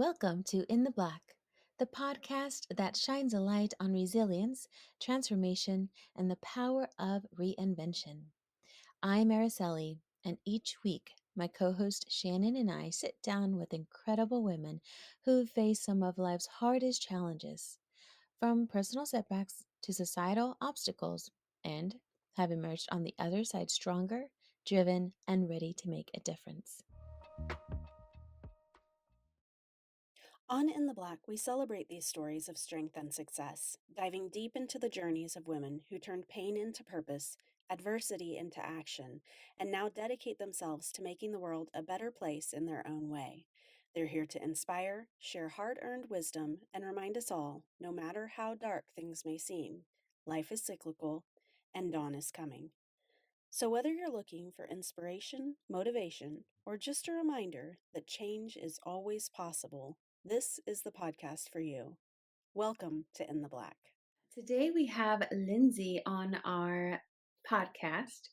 Welcome to In the Black, the podcast that shines a light on resilience, transformation, and the power of reinvention. I'm Araceli, and each week, my co host Shannon and I sit down with incredible women who face some of life's hardest challenges, from personal setbacks to societal obstacles, and have emerged on the other side stronger, driven, and ready to make a difference. On In the Black, we celebrate these stories of strength and success, diving deep into the journeys of women who turned pain into purpose, adversity into action, and now dedicate themselves to making the world a better place in their own way. They're here to inspire, share hard earned wisdom, and remind us all no matter how dark things may seem, life is cyclical and dawn is coming. So, whether you're looking for inspiration, motivation, or just a reminder that change is always possible, this is the podcast for you. Welcome to In the Black. Today we have Lynnsey on our podcast.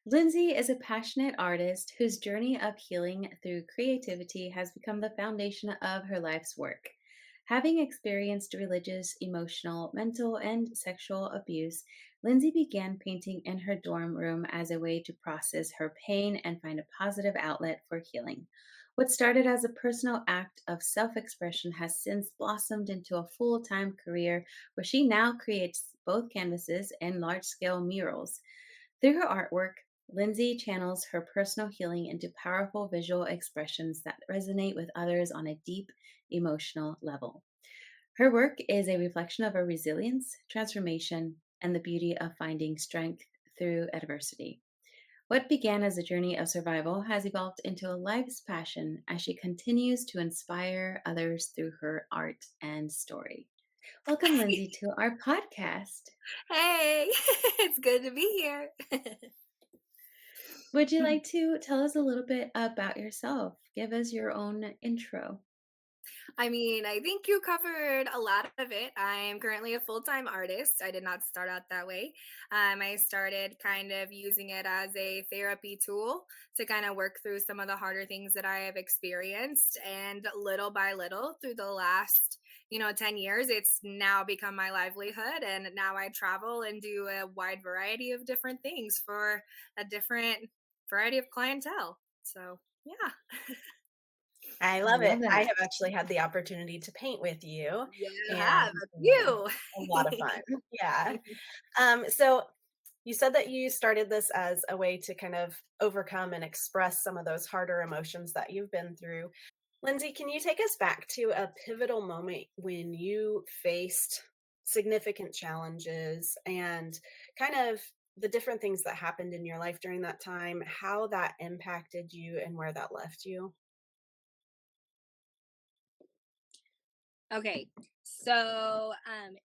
Lynnsey is a passionate artist whose journey of healing through creativity has become the foundation of her life's work. Having experienced religious, emotional, mental, and sexual abuse, Lynnsey began painting in her dorm room as a way to process her pain and find a positive outlet for healing. What started as a personal act of self expression has since blossomed into a full time career where she now creates both canvases and large scale murals. Through her artwork, Lynnsey channels her personal healing into powerful visual expressions that resonate with others on a deep emotional level. Her work is a reflection of her resilience, transformation, and the beauty of finding strength through adversity. What began as a journey of survival has evolved into a life's passion as she continues to inspire others through her art and story. Welcome, Lynnsey, to our podcast. Hey, it's good to be here. Would you like to tell us a little bit about yourself? Give us your own intro. I think you covered a lot of it. I am currently a full time artist. I did not start out that way. I started kind of using it as a therapy tool to kind of work through some of the harder things that I have experienced. And little by little, through the last 10 years, it's now become my livelihood. And now I travel and do a wide variety of different things for a different variety of clientele. So, yeah. I I love it. love I that. have actually had the opportunity to paint with you, You have and a few. a lot of fun. Yeah. So you said that you started this as a way to kind of overcome and express some of those harder emotions that you've been through. Lynnsey, can you take us back to a pivotal moment when you faced significant challenges and kind of the different things that happened in your life during that time, how that impacted you and where that left you? Okay, so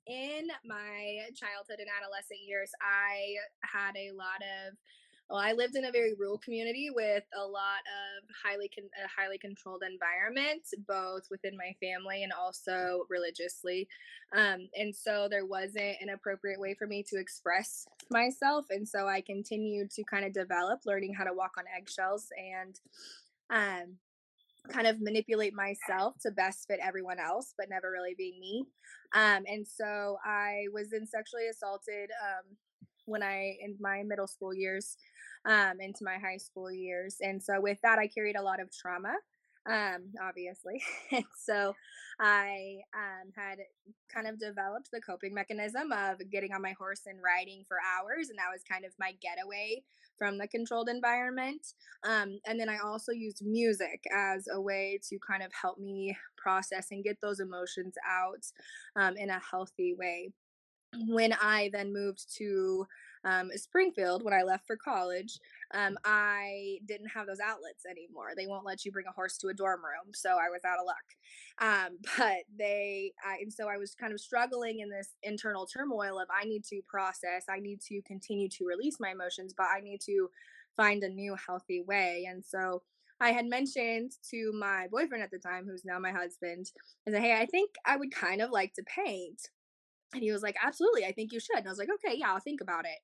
in my childhood and adolescent years, I had a lot of. Well, I lived in a very rural community with a lot of a highly controlled environment, both within my family and also religiously. And so there wasn't an appropriate way for me to express myself, and so I continued to kind of develop, learning how to walk on eggshells and um, kind of manipulate myself to best fit everyone else, but never really being me. And so I was then sexually assaulted when I in my middle school years, into my high school years, and so with that I carried a lot of trauma. Obviously, and so I had kind of developed the coping mechanism of getting on my horse and riding for hours, and that was kind of my getaway from the controlled environment. And then I also used music as a way to kind of help me process and get those emotions out in a healthy way. When I then moved to Springfield, when I left for college, I didn't have those outlets anymore. They won't let you bring a horse to a dorm room, so I was out of luck. And so I was kind of struggling in this internal turmoil of I need to process, I need to continue to release my emotions, but I need to find a new healthy way. And so I had mentioned to my boyfriend at the time, who's now my husband, I said, "Hey, I think I would kind of like to paint." And he was like, "Absolutely, I think you should." And I was like, "Okay, yeah, I'll think about it."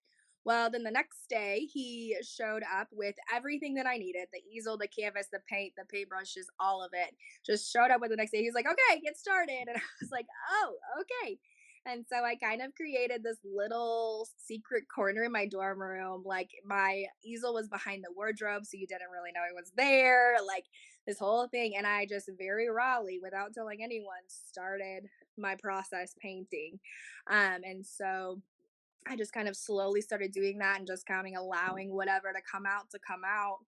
Well, then the next day, he showed up with everything that I needed, the easel, the canvas, the paint, the paintbrushes, all of it. Just showed up with the next day. He's like, okay, get started. And I was like, oh, okay. And so I kind of created this little secret corner in my dorm room. Like my easel was behind the wardrobe, so you didn't really know it was there. Like this whole thing. And I just very rawly, without telling anyone, started my process painting. And so I just kind of slowly started doing that and just kind of allowing whatever to come out.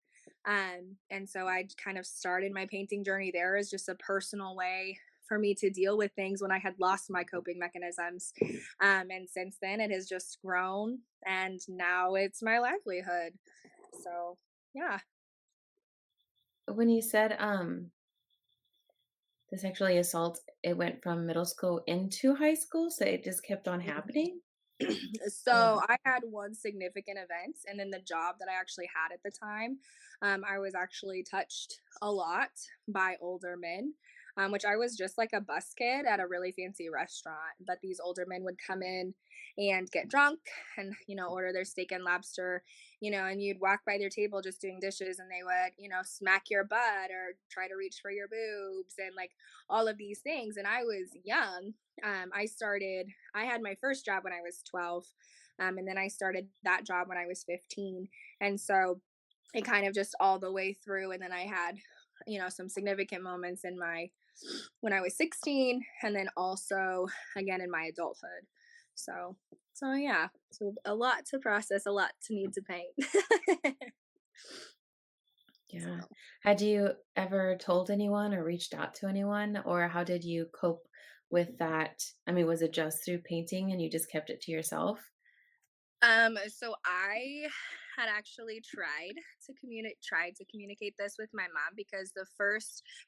And so I kind of started my painting journey there as just a personal way for me to deal with things when I had lost my coping mechanisms. And since then, it has just grown, and now it's my livelihood. So, yeah. When you said the sexually assault, it went from middle school into high school, so it just kept on happening? Oh, So I had one significant event, and then the job that I actually had at the time, I was actually touched a lot by older men, which I was just like a bus kid at a really fancy restaurant. But these older men would come in and get drunk and, order their steak and lobster, and you'd walk by their table just doing dishes, and they would, smack your butt or try to reach for your boobs and like all of these things. And I was young. I had my first job when I was 12. And then I started that job when I was 15. And so it kind of just all the way through. And then I had, some significant moments when I was 16, and then also again in my adulthood. So, so yeah, so a lot to process, a lot to need to paint. yeah. So. Had you ever told anyone or reached out to anyone, or how did you cope with that? I mean, was it just through painting and you just kept it to yourself? So I had actually tried to communicate this with my mom, because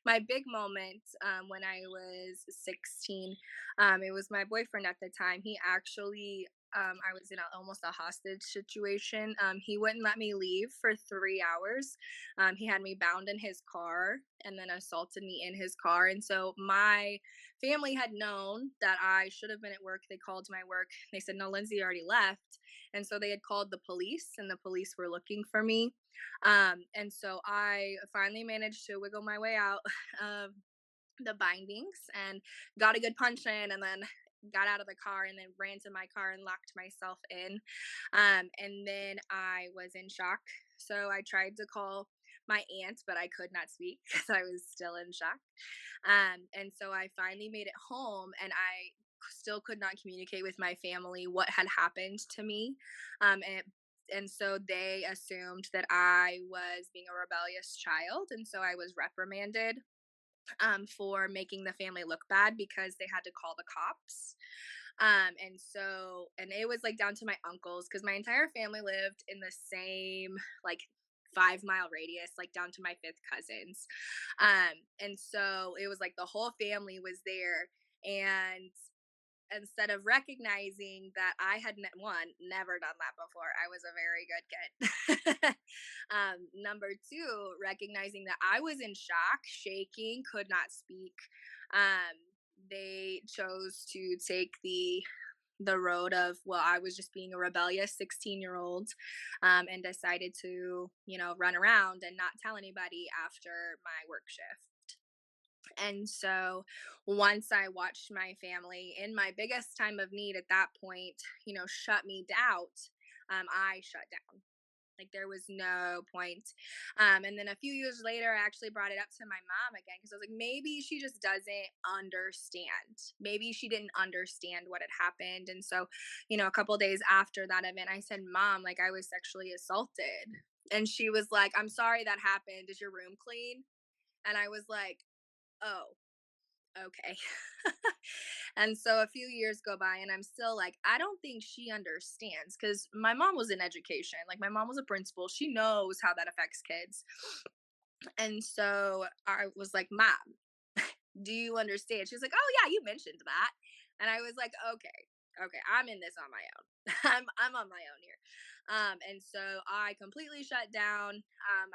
my big moment, when I was 16, it was my boyfriend at the time. He actually, I was in almost a hostage situation. He wouldn't let me leave for 3 hours. He had me bound in his car and then assaulted me in his car. And so my family had known that I should have been at work. They called my work. They said, no, Lynnsey already left. And so they had called the police, and the police were looking for me. And so I finally managed to wiggle my way out of the bindings and got a good punch in, and then got out of the car and then ran to my car and locked myself in. And then I was in shock. So I tried to call my aunt, but I could not speak because I was still in shock. And so I finally made it home, and I still could not communicate with my family what had happened to me. And so they assumed that I was being a rebellious child. And so I was reprimanded, for making the family look bad, because they had to call the cops. And it was like down to my uncles, because my entire family lived in the same, like, 5 mile radius, like down to my fifth cousins. And so it was like the whole family was there. And instead of recognizing that I had never done that before, I was a very good kid. Number two, recognizing that I was in shock, shaking, could not speak. Um, they chose to take the road of, well, I was just being a rebellious 16-year-old, and decided to, run around and not tell anybody after my work shift. And so once I watched my family in my biggest time of need at that point, shut me out, I shut down. Like there was no point. And then a few years later, I actually brought it up to my mom again, because I was like, maybe she just doesn't understand. Maybe she didn't understand what had happened. And so, a couple days after that event, I said, Mom, like I was sexually assaulted. And she was like, I'm sorry that happened. Is your room clean? And I was like, oh, okay. And so a few years go by, and I'm still like, I don't think she understands, because my mom was in education. Like, my mom was a principal. She knows how that affects kids. And so I was like, Mom, do you understand? She was like, oh, yeah, you mentioned that. And I was like, okay, I'm in this on my own. I'm on my own here. And so I completely shut down.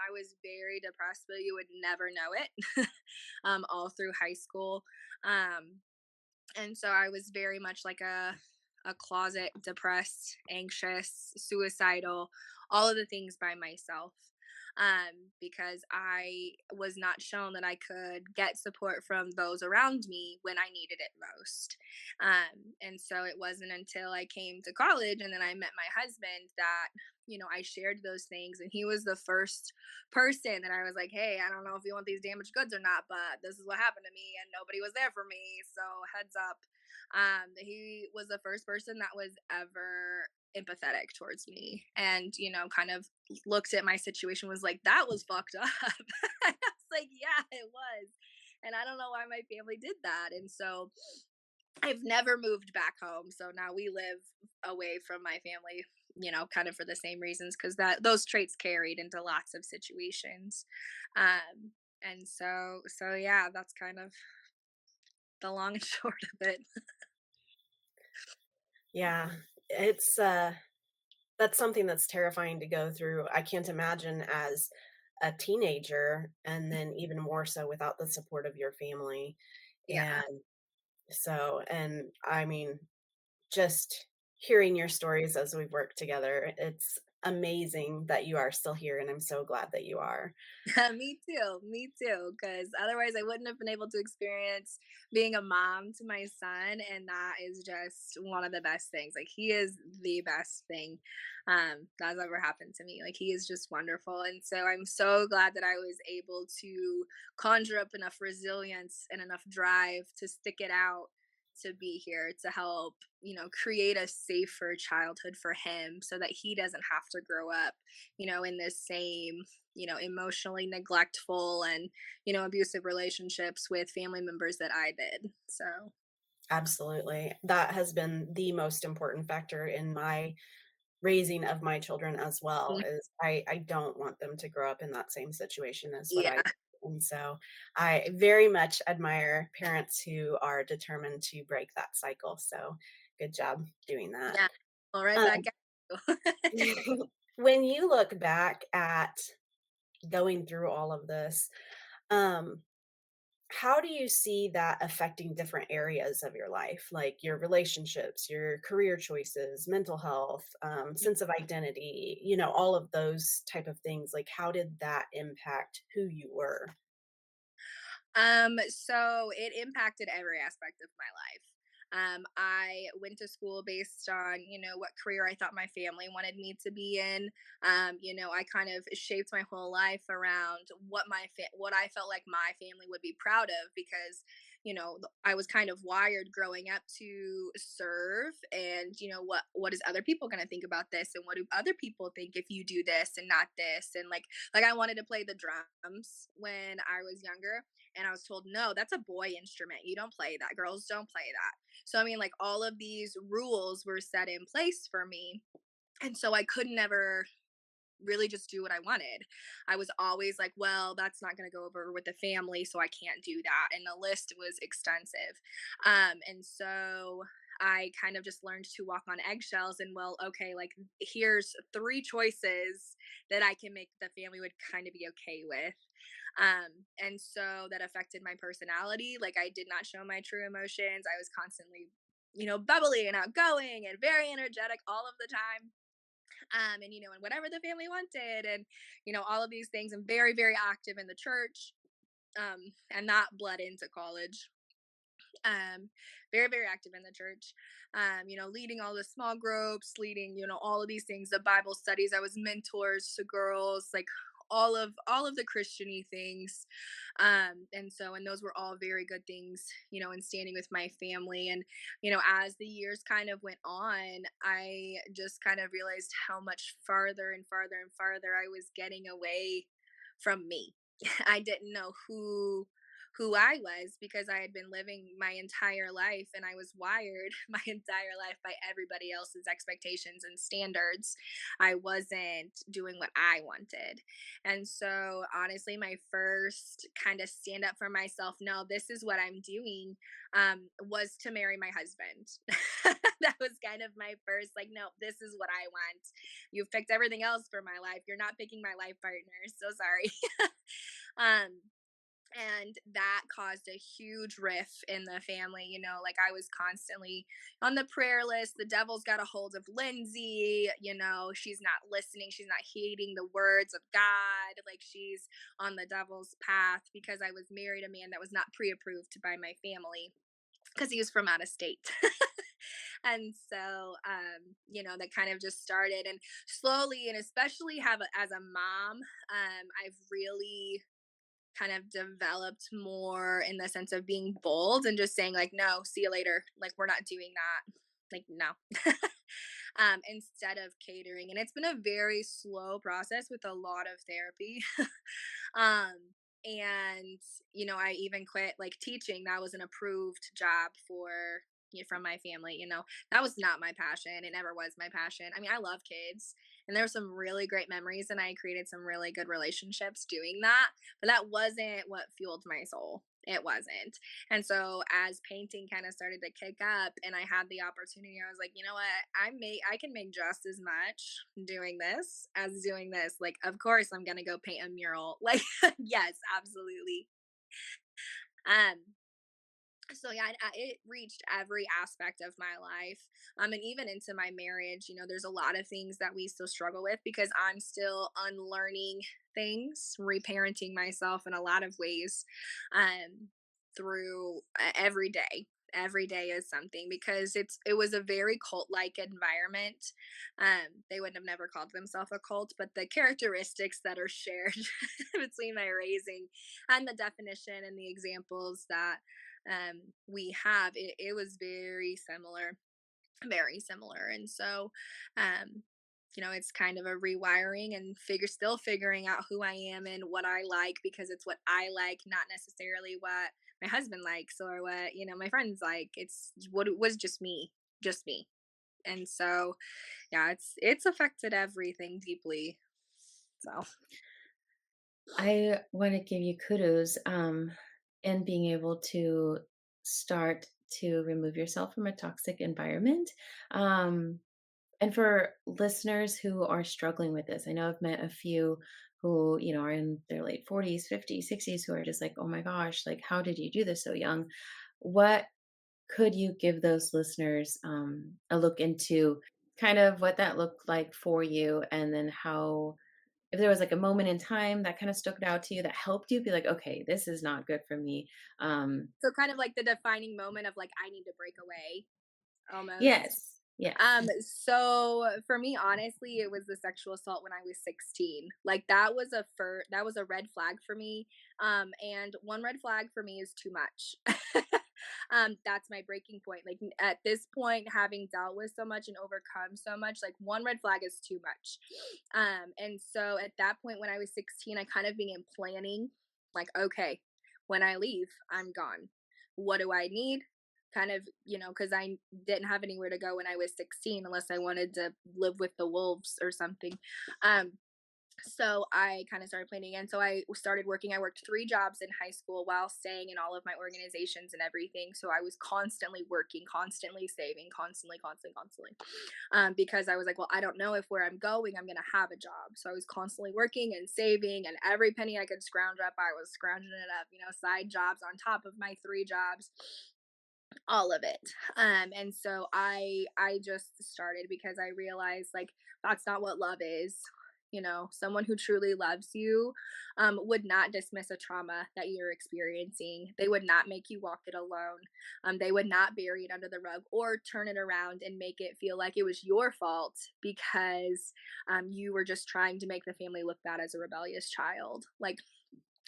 I was very depressed, but you would never know it. All through high school. And so I was very much like a closet depressed, anxious, suicidal, all of the things by myself. Because I was not shown that I could get support from those around me when I needed it most. And so it wasn't until I came to college and then I met my husband that, I shared those things. And he was the first person that I was like, hey, I don't know if you want these damaged goods or not, but this is what happened to me. And nobody was there for me. So heads up. He was the first person that was ever empathetic towards me and kind of looked at my situation, was like, that was fucked up. I was like, yeah, it was. And I don't know why my family did that. And so I've never moved back home. So now we live away from my family, kind of for the same reasons, because that those traits carried into lots of situations. And so yeah, that's kind of the long and short of it. Yeah, it's that's something that's terrifying to go through. I can't imagine as a teenager, and then even more so without the support of your family. Yeah. And and I mean, just hearing your stories as we've worked together, it's amazing that you are still here, and I'm so glad that you are. Me too. Me too. Because otherwise, I wouldn't have been able to experience being a mom to my son, and that is just one of the best things. Like he is the best thing that's ever happened to me. Like he is just wonderful, and so I'm so glad that I was able to conjure up enough resilience and enough drive to stick it out to be here to help create a safer childhood for him so that he doesn't have to grow up in this same emotionally neglectful and abusive relationships with family members that I did. So Absolutely. That has been the most important factor in my raising of my children as well, mm, is I don't want them to grow up in that same situation as what I yeah, did. And so I very much admire parents who are determined to break that cycle. So good job doing that. yeah, all right, Um, back at you. when you look back at going through all of this, um, how do you see that affecting different areas of your life, like your relationships, your career choices, mental health, sense of identity, all of those type of things? Like, how did that impact who you were? So it impacted every aspect of my life. I went to school based on, what career I thought my family wanted me to be in. I kind of shaped my whole life around what I felt like my family would be proud of because, I was kind of wired growing up to serve and, what is other people going to think about this and what do other people think if you do this and not this and like I wanted to play the drums when I was younger and I was told, no, that's a boy instrument. You don't play that. Girls don't play that. So, I mean, like all of these rules were set in place for me. And so I could never really just do what I wanted. I was always like, well, that's not going to go over with the family. So I can't do that. And the list was extensive. And so I kind of just learned to walk on eggshells and, well, okay, like here's three choices that I can make the family would kind of be okay with. And so that affected my personality. Like I did not show my true emotions. I was constantly, bubbly and outgoing and very energetic all of the time. And and whatever the family wanted, and all of these things, and very, very active in the church. And that bled into college. Um, Very, very active in the church. Leading all the small groups, leading, all of these things, the Bible studies. I was mentors to girls, like all of the Christiany things. And those were all very good things, in standing with my family. And, as the years kind of went on, I just kind of realized how much farther and farther and farther I was getting away from me. I didn't know who I was because I had been living my entire life and I was wired my entire life by everybody else's expectations and standards. I wasn't doing what I wanted. And so, honestly, my first kind of stand up for myself, no, this is what I'm doing, was to marry my husband. That was kind of my first, like, no, this is what I want. You've picked everything else for my life. You're not picking my life partner. So sorry. um, And that caused a huge rift in the family. Like, I was constantly on the prayer list. The devil's got a hold of Lynnsey. She's not listening, she's not heeding the words of God. Like, she's on the devil's path because I was married a man that was not pre-approved by my family because he was from out of state. And so, that kind of just started, and slowly, and especially as a mom, I've really kind of developed more in the sense of being bold and just saying, like, no, see you later, like, we're not doing that, like, no. Instead of catering, and it's been a very slow process with a lot of therapy. um and I even quit like teaching. That was an approved job from my family. That was not my passion, it never was my passion. I mean, I love kids, and there were some really great memories, and I created some really good relationships doing that, but that wasn't what fueled my soul. It wasn't. And so as painting kind of started to kick up and I had the opportunity, I was like, you know what? I can make just as much doing this as doing this. Like, of course I'm gonna go paint a mural. Like, yes, absolutely. Um, so yeah, it reached every aspect of my life, and even into my marriage. There's a lot of things that we still struggle with because I'm still unlearning things, reparenting myself in a lot of ways, um through every day. Every day is something, because it was a very cult like environment. They would have never called themselves a cult, but the characteristics that are shared between my raising and the definition and the examples that we have, it was very similar, very similar. And so, um it's kind of a rewiring and still figuring out who I am and what I like, because it's what I like, not necessarily what my husband likes or what my friends like. It's what it was, just me. And so, yeah, it's affected everything deeply. So I want to give you kudos in being able to start to remove yourself from a toxic environment. Um, and for listeners who are struggling with this, I know I've met a few who, are in their late 40s, 50s, 60s, who are just like, oh my gosh, like, how did you do this so young? What could you give those listeners a look into kind of what that looked like for you, and then how, if there was like a moment in time that kind of stuck out to you that helped you be like, okay, this is not good for me. so kind of like the defining moment of, like, I need to break away, almost. Yes, yes. So for me, honestly, it was the sexual assault when I was 16. Like, that was a red flag for me. And one red flag for me is too much. That's my breaking point. Like, at this point, having dealt with so much and overcome so much, like, one red flag is too much. And so at that point when I was 16, I kind of began planning, like, okay, when I leave, I'm gone. What do I need? Kind of, because I didn't have anywhere to go when I was 16 unless I wanted to live with the wolves or something. Um, so I kind of started planning. And so I started working. I worked 3 jobs in high school while staying in all of my organizations and everything. So I was constantly working, constantly saving, constantly. Because I was like, well, I don't know if where I'm going, I'm going to have a job. So I was constantly working and saving, and every penny I could scrounge up, I was scrounging it up, side jobs on top of my 3 jobs, all of it. And so I just started because I realized, like, that's not what love is. Someone who truly loves you would not dismiss a trauma that you're experiencing. They would not make you walk it alone. They would not bury it under the rug or turn it around and make it feel like it was your fault because you were just trying to make the family look bad as a rebellious child. Like,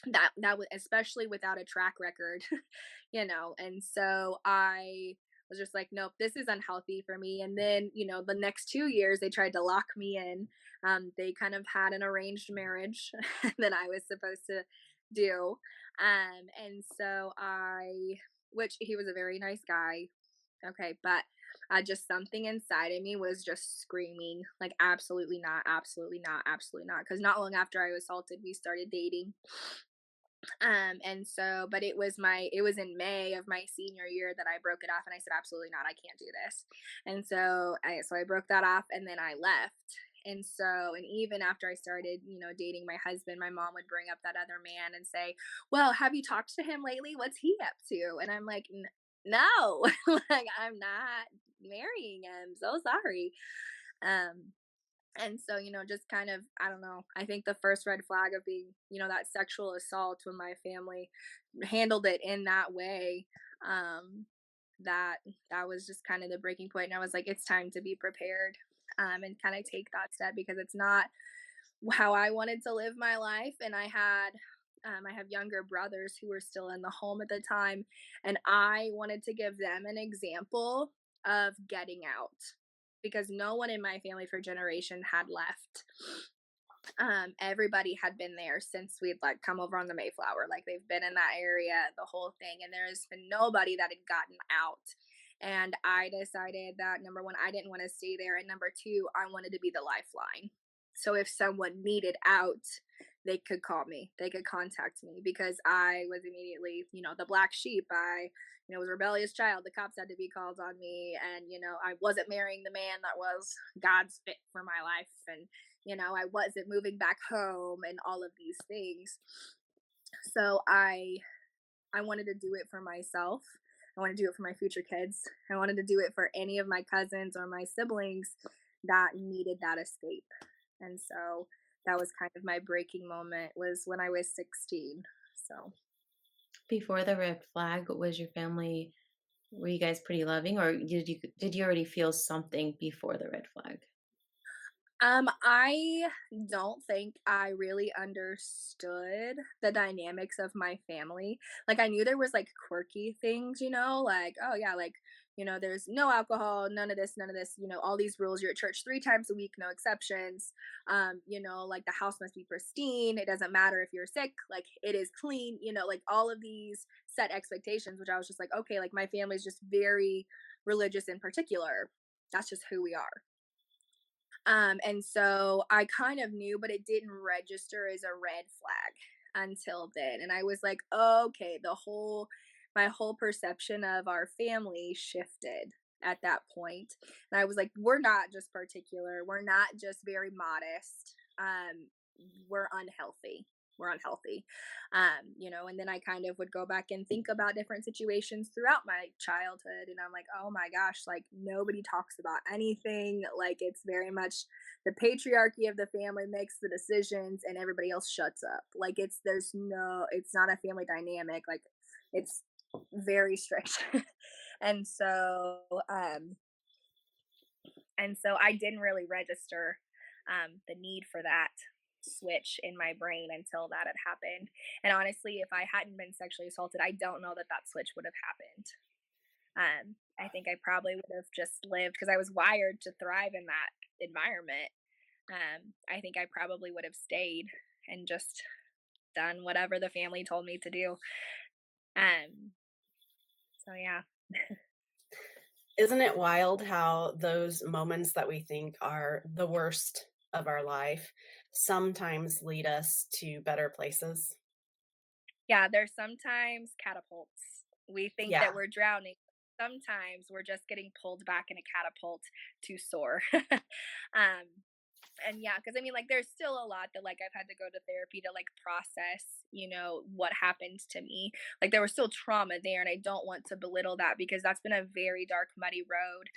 that was, especially without a track record. And so I was just like, nope, this is unhealthy for me. And then, the next 2 years they tried to lock me in. They kind of had an arranged marriage that I was supposed to do. And so which he was a very nice guy. Okay, but just something inside of me was just screaming, like, absolutely not, absolutely not, absolutely not. Because not long after I was assaulted, we started dating. And so, but it was in May of my senior year that I broke it off, and I said, absolutely not, I can't do this. And so I broke that off, and then I left. And so, and even after I started, dating my husband, my mom would bring up that other man and say, "Well, have you talked to him lately? What's he up to?" And I'm like, No, like I'm not marrying him. So sorry." Um, and so, just kind of, I don't know. I think the first red flag of being, that sexual assault when my family handled it in that way, um, that that was just kind of the breaking point. And I was like, it's time to be prepared, and kind of take that step because it's not how I wanted to live my life. And I have younger brothers who were still in the home at the time, and I wanted to give them an example of getting out because no one in my family for generation had left. Everybody had been there since we'd like come over on the Mayflower. Like they've been in that area, the whole thing, and there's been nobody that had gotten out. And I decided that number one, I didn't want to stay there, and number two, I wanted to be the lifeline. So if someone needed out, they could call me, they could contact me because I was immediately, the black sheep. I, was a rebellious child. The cops had to be called on me, and I wasn't marrying the man that was God's fit for my life, and I wasn't moving back home and all of these things. So I wanted to do it for myself. I want to do it for my future kids. I wanted to do it for any of my cousins or my siblings that needed that escape. And so that was kind of my breaking moment was when I was 16. So Before the red flag, was your family were you guys pretty loving, or did you already feel something before the red flag? I don't think I really understood the dynamics of my family. Like I knew there was like quirky things, like, oh yeah, like, there's no alcohol, none of this, all these rules. You're at church 3 times a week, no exceptions. Like the house must be pristine. It doesn't matter if you're sick, like it is clean, like all of these set expectations, which I was just like, okay, like my family's just very religious in particular. That's just who we are. And so I kind of knew, but it didn't register as a red flag until then. And I was like, okay, my whole perception of our family shifted at that point. And I was like, we're not just particular, we're not just very modest. We're unhealthy. We're unhealthy. And then I kind of would go back and think about different situations throughout my childhood. And I'm like, oh my gosh, like nobody talks about anything. Like it's very much the patriarchy of the family makes the decisions and everybody else shuts up. Like it's not a family dynamic. Like it's very strict. and so, um, and so I didn't really register the need for that switch in my brain until that had happened. And honestly, if I hadn't been sexually assaulted, I don't know that that switch would have happened. I think I probably would have just lived because I was wired to thrive in that environment. I think I probably would have stayed and just done whatever the family told me to do. Um, so yeah. Isn't it wild how those moments that we think are the worst of our life sometimes lead us to better places? Yeah, there's sometimes catapults. We think Yeah. that we're drowning. Sometimes we're just getting pulled back in a catapult to soar. um, and yeah, because I mean, like, there's still a lot that like I've had to go to therapy to like process, what happened to me. Like, there was still trauma there, and I don't want to belittle that because that's been a very dark, muddy road.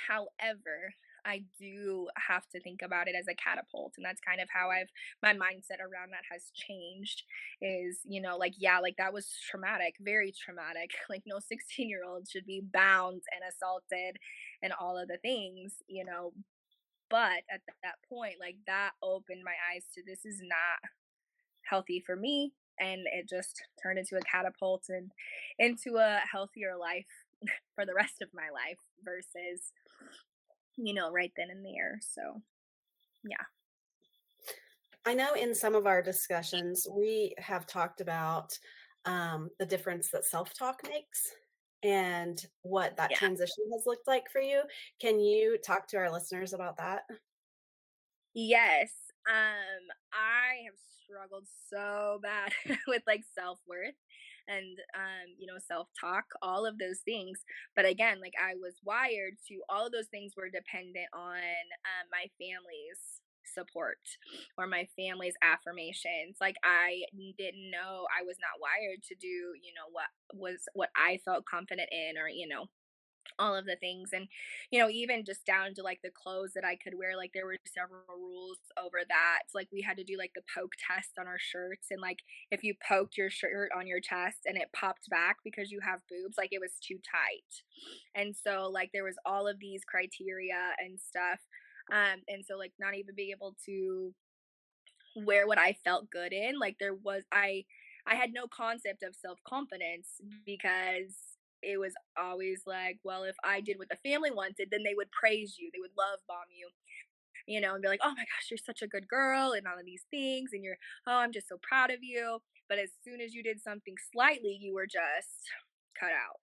However, I do have to think about it as a catapult, and that's kind of how I've my mindset around that has changed is, like yeah, like that was traumatic, very traumatic. Like no 16-year-old should be bound and assaulted and all of the things, but at that point, like that opened my eyes to this is not healthy for me, and it just turned into a catapult and into a healthier life for the rest of my life versus right then and there. So, yeah. I know in some of our discussions, we have talked about the difference that self talk makes and what that Yeah. transition has looked like for you. Can you talk to our listeners about that? Yes. I have struggled so bad with like self-worth. and self-talk, all of those things. But again, like I was wired to, all of those things were dependent on my family's support or my family's affirmations. Like I didn't know, I was not wired to do, what I felt confident in, or all of the things. And even just down to like the clothes that I could wear, like there were several rules over that. Like we had to do like the poke test on our shirts, and like if you poked your shirt on your chest and it popped back because you have boobs, like it was too tight. And so like there was all of these criteria and stuff. And so like not even being able to wear what I felt good in, like I had no concept of self-confidence, because it was always like, well, if I did what the family wanted, then they would praise you, they would love bomb you, and be like, "Oh my gosh, you're such a good girl," and all of these things, and you're, "Oh, I'm just so proud of you." But as soon as you did something slightly, you were just cut out.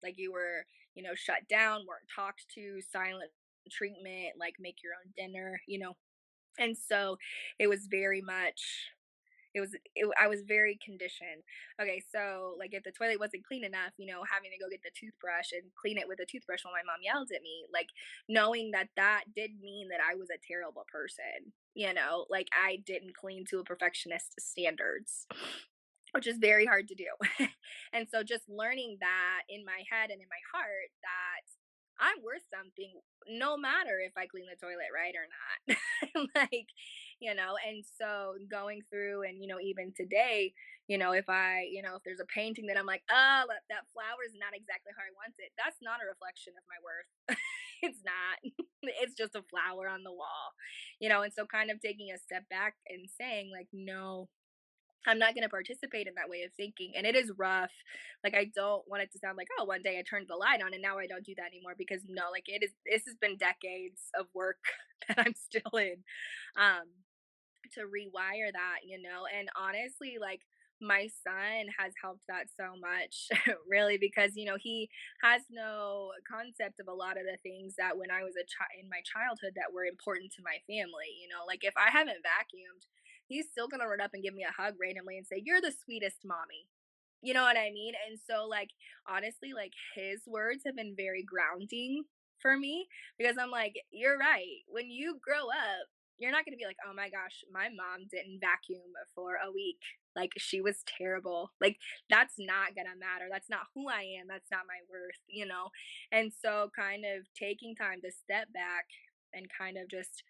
Like you were, shut down, weren't talked to, silent treatment, like make your own dinner, and so it was very much, I was very conditioned. Okay, so like if the toilet wasn't clean enough, having to go get the toothbrush and clean it with a toothbrush when my mom yelled at me, like knowing that that did mean that I was a terrible person, like I didn't clean to a perfectionist standards, which is very hard to do. And so just learning that in my head and in my heart, that I'm worth something no matter if I clean the toilet right or not. Like, and so going through, and even today, if there's a painting that I'm like, oh, that flower is not exactly how I want it, that's not a reflection of my worth. It's not. It's just a flower on the wall, and so kind of taking a step back and saying, like, no, I'm not going to participate in that way of thinking. And it is rough. Like, I don't want it to sound like, oh, one day I turned the light on and now I don't do that anymore. Because no, like, this has been decades of work that I'm still in, um, to rewire that, and honestly, like, my son has helped that so much, really, because, he has no concept of a lot of the things that when I was in my childhood that were important to my family. Like if I haven't vacuumed, he's still gonna run up and give me a hug randomly and say, "You're the sweetest mommy." You know what I mean? And so, like, honestly, like his words have been very grounding for me, because I'm like, you're right. When you grow up, you're not going to be like, oh my gosh, my mom didn't vacuum for a week. Like, she was terrible. Like, that's not going to matter. That's not who I am. That's not my worth. And so, kind of taking time to step back and kind of just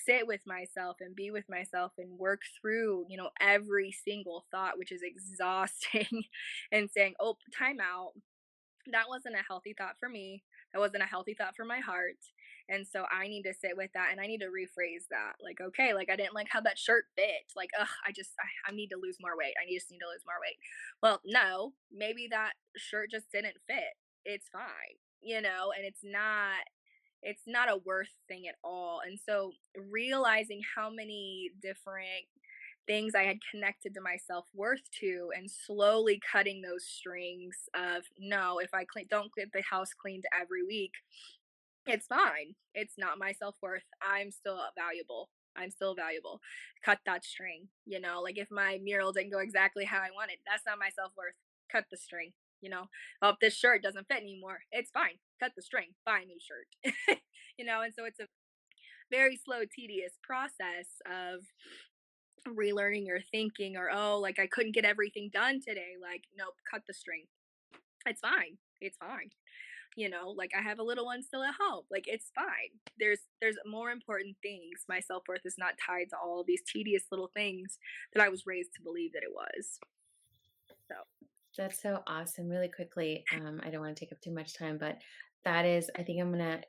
sit with myself and be with myself and work through, every single thought, which is exhausting, and saying, oh, time out, that wasn't a healthy thought for me. That wasn't a healthy thought for my heart. And so I need to sit with that and I need to rephrase that. Like, okay, like I didn't like how that shirt fit. Like, ugh, I need to lose more weight. Just need to lose more weight. Well, no, maybe that shirt just didn't fit. It's fine, and it's not a worth thing at all. And so realizing how many different things I had connected to my self worth to, and slowly cutting those strings of, no, if I don't get the house cleaned every week, it's fine. It's not my self worth. I'm still valuable. I'm still valuable. Cut that string. Like if my mural didn't go exactly how I wanted, that's not my self worth. Cut the string. Oh, if this shirt doesn't fit anymore, it's fine. Cut the string. Buy a new shirt. And so it's a very slow, tedious process of relearning your thinking, or, oh, like I couldn't get everything done today. Like, nope, cut the string. It's fine. It's fine. Like I have a little one still at home. Like it's fine. There's more important things. My self-worth is not tied to all of these tedious little things that I was raised to believe that it was. So, That's so awesome. Really quickly, I don't want to take up too much time, but that is, I think I'm gonna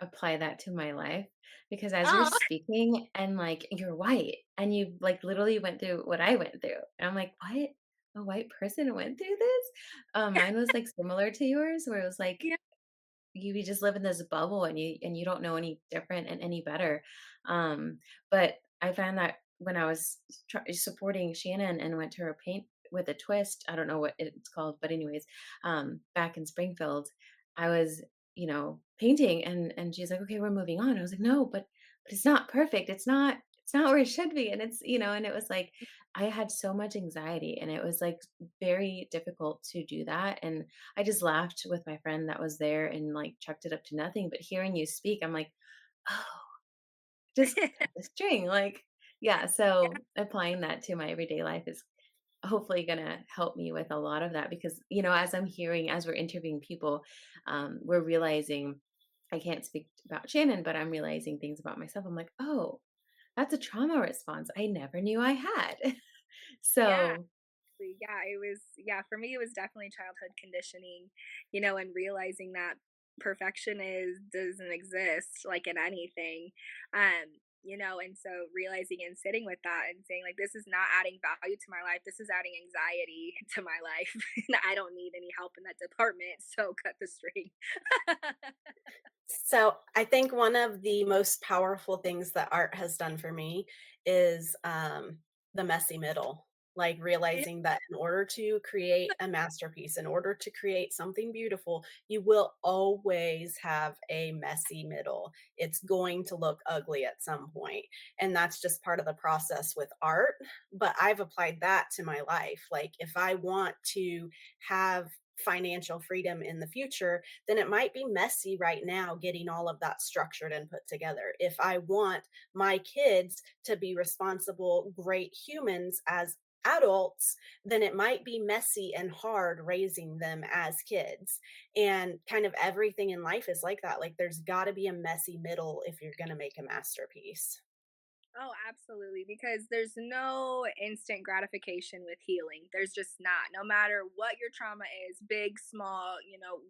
apply that to my life, because as you're oh, speaking and like you're white and you like literally went through what I went through. And I'm like, what? A white person went through this? Mine was like similar to yours, where it was like yeah. you just live in this bubble and you don't know any different and any better. Um, but I found that when I was supporting Shannon and went to her paint with a twist, I don't know what it's called, but anyways, back in Springfield, I was, painting and she's like, okay, we're moving on. I was like, no, but it's not perfect. It's not it's not where it should be. And and it was like I had so much anxiety and it was like very difficult to do that. And I just laughed with my friend that was there and like chucked it up to nothing. But hearing you speak, I'm like, oh, just cut the string. Like, yeah. Yeah. So applying that to my everyday life is hopefully going to help me with a lot of that because, as we're interviewing people, we're realizing I can't speak about Shannon, but I'm realizing things about myself. I'm like, oh, that's a trauma response I never knew I had. Yeah. So, Yeah, it was, yeah, for me it was definitely childhood conditioning, and realizing that perfection is doesn't exist like in anything. And so realizing and sitting with that and saying like this is not adding value to my life. This is adding anxiety to my life. And I don't need any help in that department. So cut the string. So I think one of the most powerful things that art has done for me is the messy middle. Like realizing that in order to create a masterpiece, in order to create something beautiful, you will always have a messy middle. It's going to look ugly at some point, and that's just part of the process with art. But I've applied that to my life. Like if I want to have financial freedom in the future, then it might be messy right now getting all of that structured and put together. If I want my kids to be responsible, great humans as adults, then it might be messy and hard raising them as kids. And kind of everything in life is like that. Like there's got to be a messy middle if you're going to make a masterpiece. Oh, absolutely. Because there's no instant gratification with healing. There's just not. No matter what your trauma is, big, small,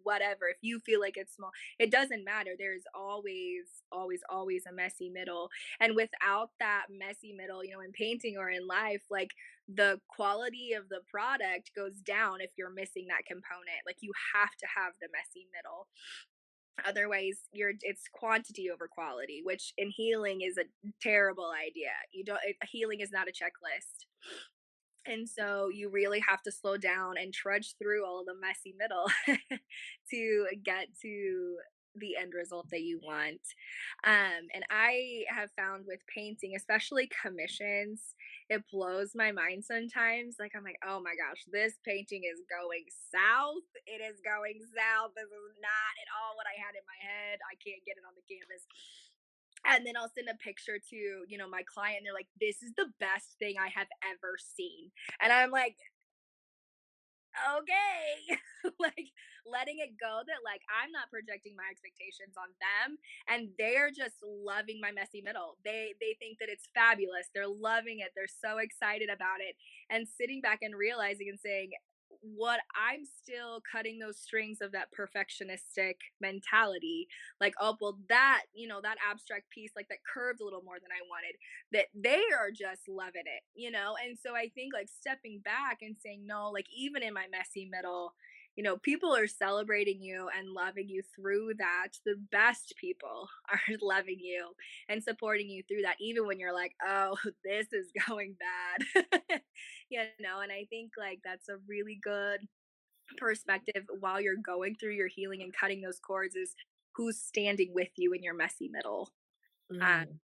whatever. If you feel like it's small, it doesn't matter. There's always, always, always a messy middle. And without that messy middle, in painting or in life, like the quality of the product goes down if you're missing that component. Like you have to have the messy middle. Otherwise, it's quantity over quality, which in healing is a terrible idea. You don't Healing is not a checklist. And so you really have to slow down and trudge through all of the messy middle to get to the end result that you want. And I have found with painting, especially commissions, it blows my mind sometimes. Like, I'm like, oh my gosh, this painting is going south. It is going south. This is not at all what I had in my head. I can't get it on the canvas. And then I'll send a picture to, my client, and they're like, this is the best thing I have ever seen. And I'm like, okay. Like letting it go that like I'm not projecting my expectations on them and they're just loving my messy middle. They think that it's fabulous. They're loving it. They're so excited about it. And sitting back and realizing and saying, what I'm still cutting those strings of that perfectionistic mentality, like, oh well, that abstract piece, like that curved a little more than I wanted, that they are just loving it. And so I think like stepping back and saying no, like even in my messy middle, people are celebrating you and loving you through that. The best people are loving you and supporting you through that, even when you're like, oh, this is going bad. And I think like that's a really good perspective while you're going through your healing and cutting those cords is who's standing with you in your messy middle. uh, Mm.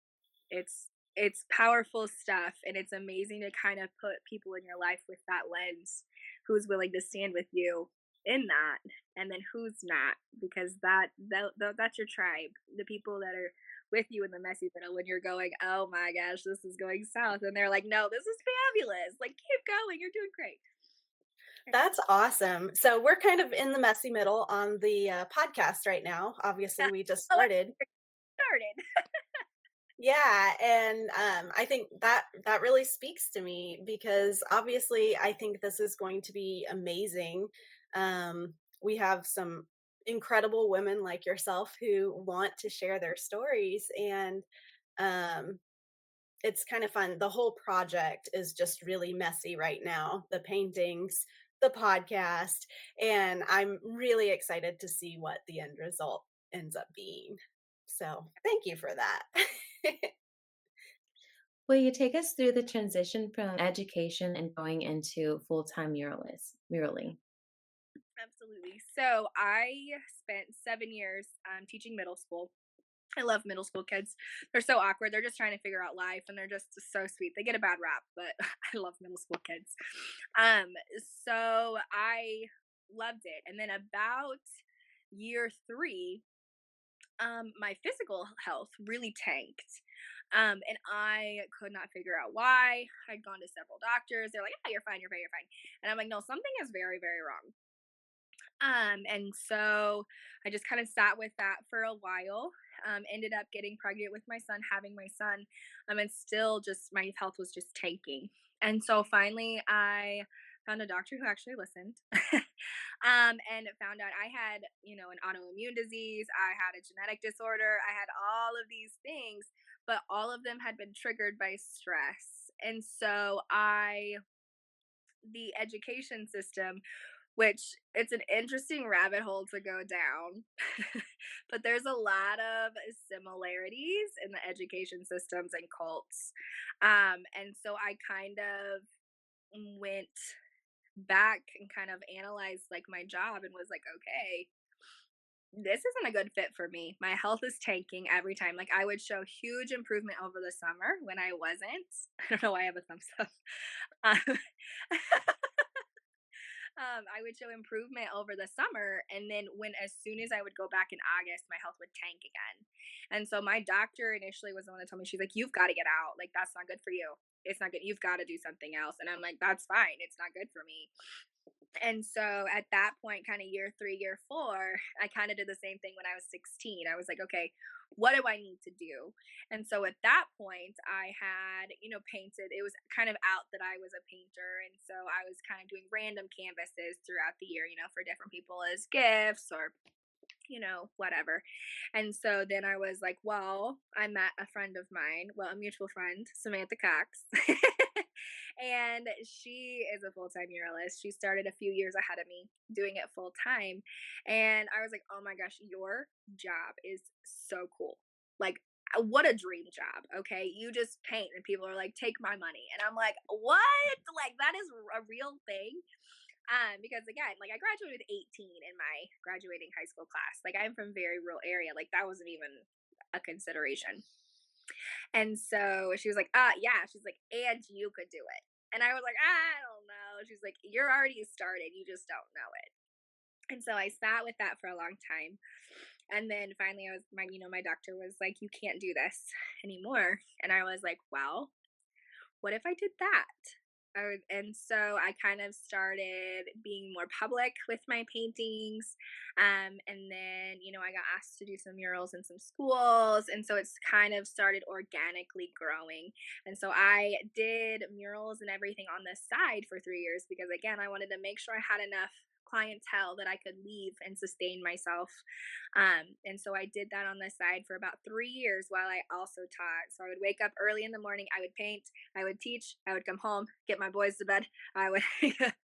it's powerful stuff, and it's amazing to kind of put people in your life with that lens, who's willing to stand with you in that, and then who's not, because that's your tribe, the people that are with you in the messy middle when you're going, oh my gosh, this is going south, and they're like, no, this is fabulous, like keep going, you're doing great. That's awesome. So we're kind of in the messy middle on the podcast right now. Obviously, Yeah. we just Oh, started. I started. Yeah, and I think that really speaks to me because obviously I think this is going to be amazing. We have some incredible women like yourself who want to share their stories, and um, it's kind of fun. The whole project is just really messy right now. The paintings, the podcast, and I'm really excited to see what the end result ends up being. So, thank you for that. will you take us through the transition from education and going into full-time muraling? Absolutely. So I spent 7 years teaching middle school. I love middle school kids. They're so awkward. They're just trying to figure out life and they're just so sweet. They get a bad rap, but I love middle school kids. Um, so I loved it. And then about year three, my physical health really tanked. And I could not figure out why. I'd gone to several doctors. They're like, "Yeah, you're fine, you're fine, you're fine." And I'm like, "No, something is very, very wrong." And so I just kind of sat with that for a while. Ended up getting pregnant with my son, having my son, and still just my health was just tanking. And so finally, I found a doctor who actually listened, and found out I had, an autoimmune disease, I had a genetic disorder, I had all of these things, but all of them had been triggered by stress. And so the education system, which it's an interesting rabbit hole to go down. But there's a lot of similarities in the education systems and cults. And so I kind of went back and kind of analyzed like my job and was like, okay, this isn't a good fit for me. My health is tanking every time. Like I would show huge improvement over the summer when I wasn't. I don't know why I have a thumbs up. Um, I would show improvement over the summer. And then as soon as I would go back in August, my health would tank again. And so my doctor initially was the one that told me, she's like, "You've got to get out. Like, that's not good for you. It's not good. You've got to do something else." And I'm like, "That's fine. It's not good for me." And so at that point, kind of year three, year four, I kind of did the same thing when I was 16. I was like, okay, what do I need to do? And so at that point, I had, painted. It was kind of out that I was a painter. And so I was kind of doing random canvases throughout the year, for different people as gifts or whatever. And so then I was like, well, I met a friend of mine, well, a mutual friend, Samantha Cox. And she is a full time muralist. She started a few years ahead of me doing it full time. And I was like, oh my gosh, your job is so cool. Like, what a dream job. Okay. You just paint and people are like, take my money. And I'm like, what? Like, that is a real thing. Because again, like I graduated with 18 in my graduating high school class. Like I'm from a very rural area. Like that wasn't even a consideration. And so she was like, yeah. She's like, and you could do it. And I was like, I don't know. She's like, you're already started. You just don't know it. And so I sat with that for a long time. And then finally my doctor was like, you can't do this anymore. And I was like, well, what if I did that? And so I kind of started being more public with my paintings. And then, I got asked to do some murals in some schools. And so it's kind of started organically growing. And so I did murals and everything on the side for 3 years because, again, I wanted to make sure I had enough clientele that I could leave and sustain myself. And so I did that on the side for about 3 years while I also taught. So I would wake up early in the morning, I would paint, I would teach, I would come home, get my boys to bed, I would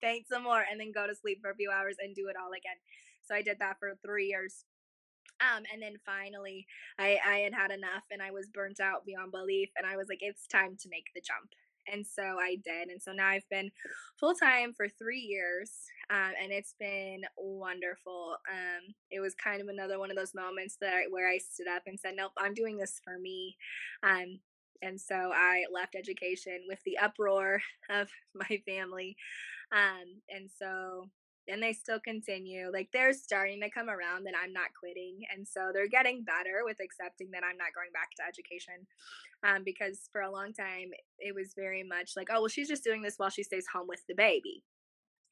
paint some more, and then go to sleep for a few hours and do it all again. So I did that for 3 years. And then finally, I had had enough and I was burnt out beyond belief. And I was like, it's time to make the jump. And so I did. And so now I've been full time for 3 years, and it's been wonderful. It was kind of another one of those moments where I stood up and said, nope, I'm doing this for me. Um, and so I left education with the uproar of my family, and they still continue. Like they're starting to come around that I'm not quitting. And so they're getting better with accepting that I'm not going back to education. Because for a long time, it was very much like, oh, well, she's just doing this while she stays home with the baby.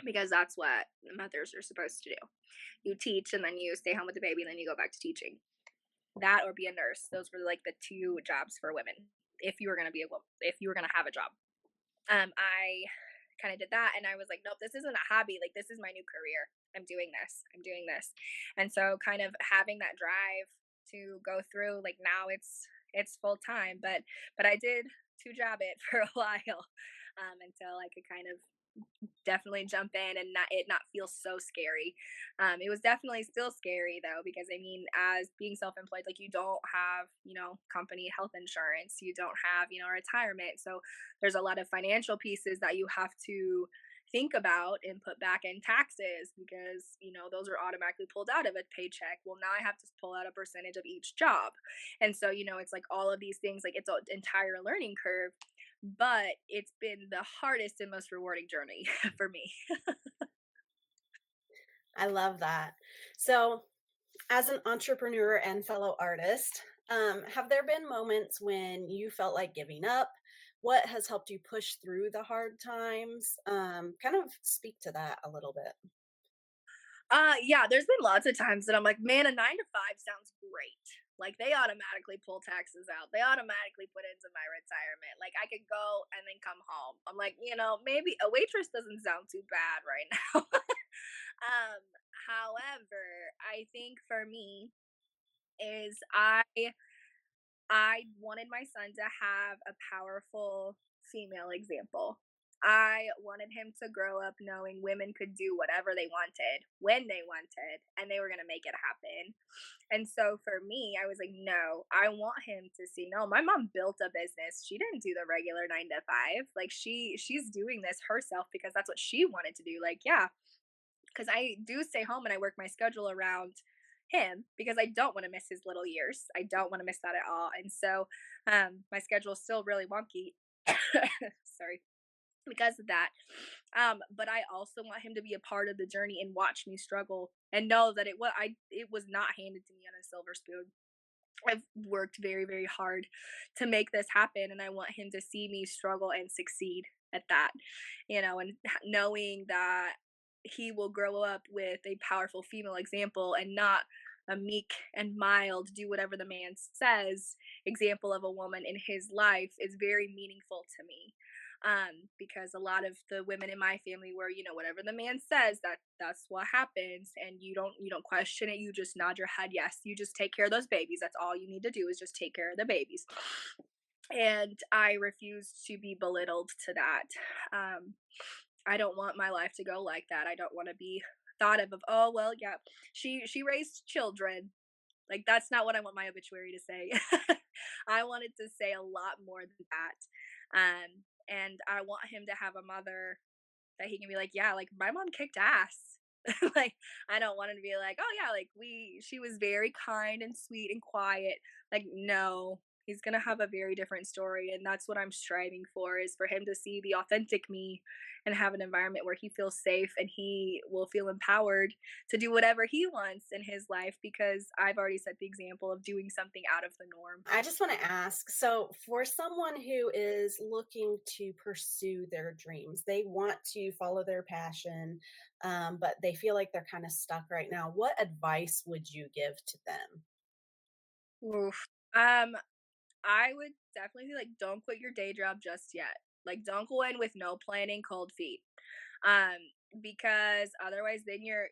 Because that's what mothers are supposed to do. You teach and then you stay home with the baby and then you go back to teaching. That or be a nurse. Those were like the two jobs for women. If you were going to if you were going to have a job. I kind of did that and I was like, nope, this isn't a hobby. Like this is my new career. I'm doing this. I'm doing this. And so kind of having that drive to go through, like now it's full time, but I did two job it for a while, until I could kind of definitely jump in and not feel so scary. It was definitely still scary though, because I mean, as being self-employed, like you don't have, company health insurance, you don't have, retirement. So there's a lot of financial pieces that you have to think about and put back in taxes because, those are automatically pulled out of a paycheck. Well, now I have to pull out a percentage of each job. And so, it's like all of these things, like it's an entire learning curve, but it's been the hardest and most rewarding journey for me. I love that. So, as an entrepreneur and fellow artist, have there been moments when you felt like giving up? What has helped you push through the hard times? Kind of speak to that a little bit. Yeah, there's been lots of times that I'm like, man, a 9 to 5 sounds great. Like they automatically pull taxes out. They automatically put into my retirement. Like I could go and then come home. I'm like, maybe a waitress doesn't sound too bad right now. um, However, I think for me is I wanted my son to have a powerful female example. I wanted him to grow up knowing women could do whatever they wanted, when they wanted, and they were going to make it happen. And so for me, I was like, no, I want him to see, no, my mom built a business. She didn't do the regular 9 to 5. Like she's doing this herself because that's what she wanted to do. Like, yeah, because I do stay home and I work my schedule around him because I don't want to miss his little years. I don't want to miss that at all. And so my schedule is still really wonky. Sorry. Because of that. But I also want him to be a part of the journey and watch me struggle and know that it was not handed to me on a silver spoon. I've worked very, very hard to make this happen, and I want him to see me struggle and succeed at that, and knowing that he will grow up with a powerful female example and not a meek and mild, do whatever the man says example of a woman in his life is very meaningful to me. Because a lot of the women in my family were, whatever the man says, that's what happens, and you don't question it. You just nod your head yes. You just take care of those babies. That's all you need to do is just take care of the babies. And I refuse to be belittled to that. Um, I don't want my life to go like that. I don't want to be thought of oh well, yeah, she raised children. Like that's not what I want my obituary to say. I wanted to say a lot more than that. And I want him to have a mother that he can be like, yeah, like my mom kicked ass. Like I don't want him to be like, oh yeah, like she was very kind and sweet and quiet. Like no, he's gonna have a very different story, and that's what I'm striving for is for him to see the authentic me and have an environment where he feels safe and he will feel empowered to do whatever he wants in his life because I've already set the example of doing something out of the norm. I just want to ask, so for someone who is looking to pursue their dreams, they want to follow their passion, but they feel like they're kind of stuck right now. What advice would you give to them? Oof. Um, I would definitely say, like, don't quit your day job just yet. Like, don't go in with no planning, cold feet. Um, because otherwise then you're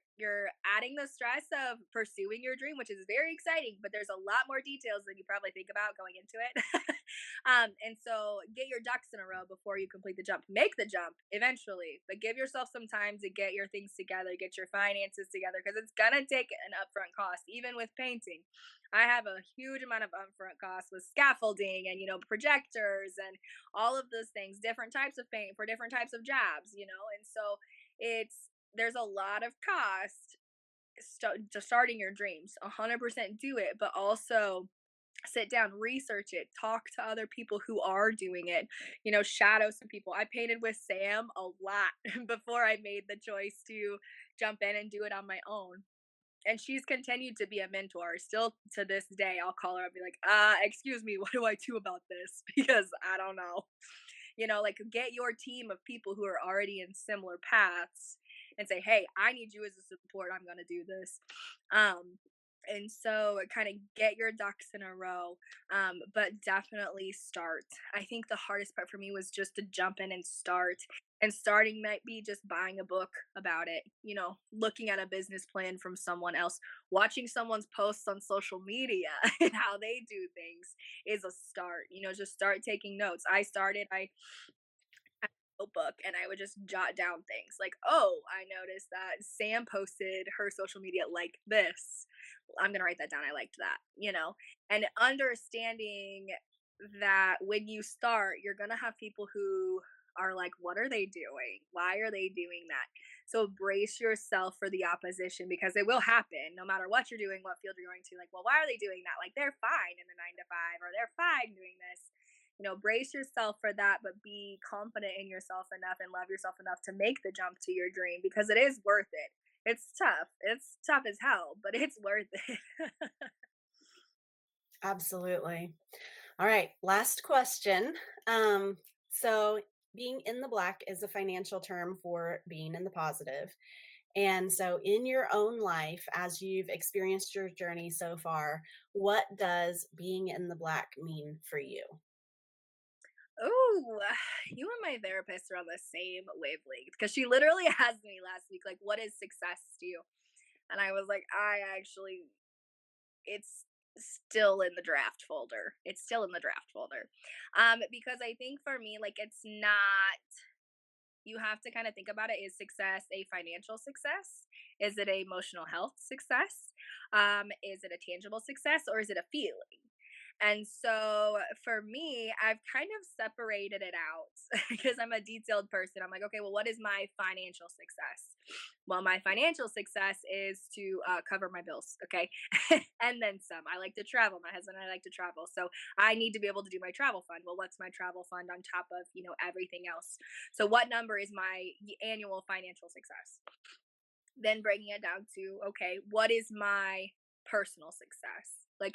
adding the stress of pursuing your dream, which is very exciting, but there's a lot more details than you probably think about going into it. And so get your ducks in a row before you complete the jump. Make the jump eventually, but give yourself some time to get your things together, get your finances together, because it's gonna take an upfront cost, even with painting. I have a huge amount of upfront costs with scaffolding and projectors and all of those things, different types of paint for different types of jobs, and so there's a lot of cost to starting your dreams. 100% do it, but also sit down, research it, talk to other people who are doing it, shadow some people. I painted with Sam a lot before I made the choice to jump in and do it on my own, and she's continued to be a mentor still to this day. I'll call her and be like, excuse me, what do I do about this? Because I don't know. Like get your team of people who are already in similar paths and say, hey, I need you as a support. I'm going to do this. um and so kind of get your ducks in a row, but definitely start. I think the hardest part for me was just to jump in and start, and starting might be just buying a book about it, looking at a business plan from someone else, watching someone's posts on social media and how they do things is a start. Just start taking notes. I notebook and I would just jot down things like, oh, I noticed that Sam posted her social media like this. I'm going to write that down. I liked that, and understanding that when you start, you're going to have people who are like, what are they doing? Why are they doing that? So brace yourself for the opposition because it will happen no matter what you're doing, what field you're going to. Like, well, why are they doing that? Like, they're fine in the 9 to 5 or they're fine doing this. Brace yourself for that, but be confident in yourself enough and love yourself enough to make the jump to your dream because it is worth it. It's tough. It's tough as hell, but it's worth it. Absolutely. All right, last question. So being in the black is a financial term for being in the positive. And so in your own life, as you've experienced your journey so far, what does being in the black mean for you? Oh, you and my therapist are on the same wavelength because she literally asked me last week, like, what is success to you? And I was like, it's still in the draft folder. It's still in the draft folder. Because I think for me, like, it's not, you have to kind of think about it. Is success a financial success? Is it a emotional health success? Is it a tangible success or is it a feeling? And so for me, I've kind of separated it out because I'm a detailed person. I'm like, okay, well, what is my financial success? Well, my financial success is to cover my bills, okay? And then some. I like to travel. My husband and I like to travel. So I need to be able to do my travel fund. Well, what's my travel fund on top of, everything else? So what number is my annual financial success? Then breaking it down to, okay, what is my personal success? Like,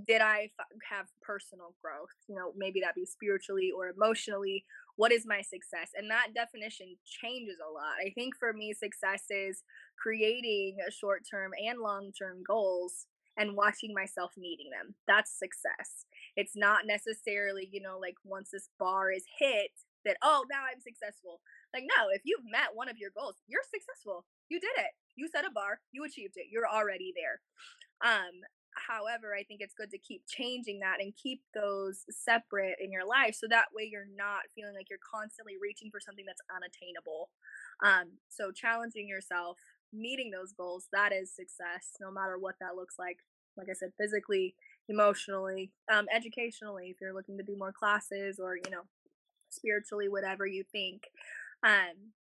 did I have personal growth? Maybe that be spiritually or emotionally. What is my success? And that definition changes a lot. I think for me, success is creating short term and long term goals and watching myself meeting them. That's success. It's not necessarily, like once this bar is hit, that, oh, now I'm successful. Like, no, if you've met one of your goals, you're successful. You did it. You set a bar, you achieved it. You're already there. Um, However, I think it's good to keep changing that and keep those separate in your life so that way you're not feeling like you're constantly reaching for something that's unattainable. So challenging yourself, meeting those goals, that is success, no matter what that looks like. Like I said, physically, emotionally, educationally, if you're looking to do more classes or, spiritually, whatever you think. Um,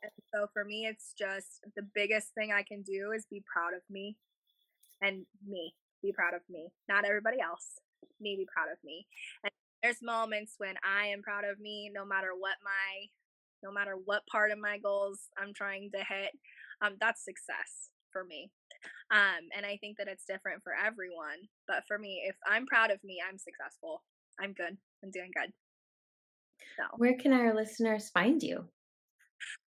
and so for me, it's just the biggest thing I can do is be proud of me and be proud of me, not everybody else. Me be proud of me. And there's moments when I am proud of me, no matter what part of my goals I'm trying to hit. That's success for me. And I think that it's different for everyone. But for me, if I'm proud of me, I'm successful. I'm good. I'm doing good. So. Where can our listeners find you?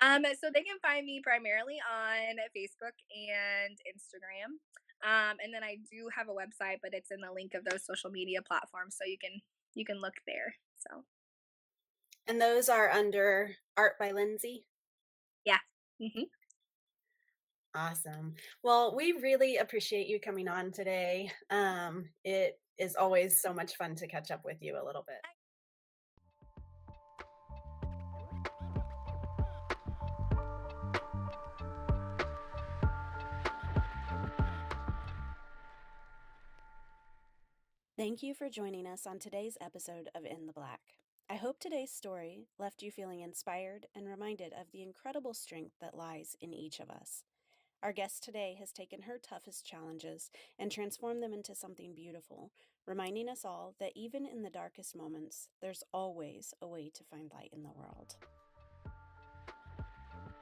So they can find me primarily on Facebook and Instagram. And then I do have a website, but it's in the link of those social media platforms, so you can look there. So And those are under Art by Lynnsey. yeah. Hmm. Awesome. Well, we really appreciate you coming on today. It is always so much fun to catch up with you a little bit. Thank you for joining us on today's episode of In the Black. I hope today's story left you feeling inspired and reminded of the incredible strength that lies in each of us. Our guest today has taken her toughest challenges and transformed them into something beautiful, reminding us all that even in the darkest moments, there's always a way to find light in the world.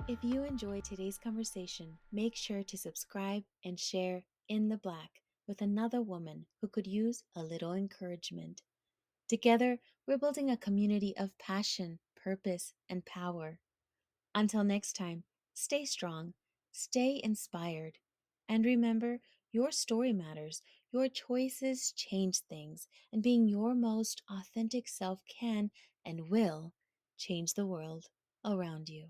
If you enjoyed today's conversation, make sure to subscribe and share In the Black with another woman who could use a little encouragement. Together, we're building a community of passion, purpose, and power. Until next time, stay strong, stay inspired, and remember your story matters. Your choices change things, and being your most authentic self can and will change the world around you.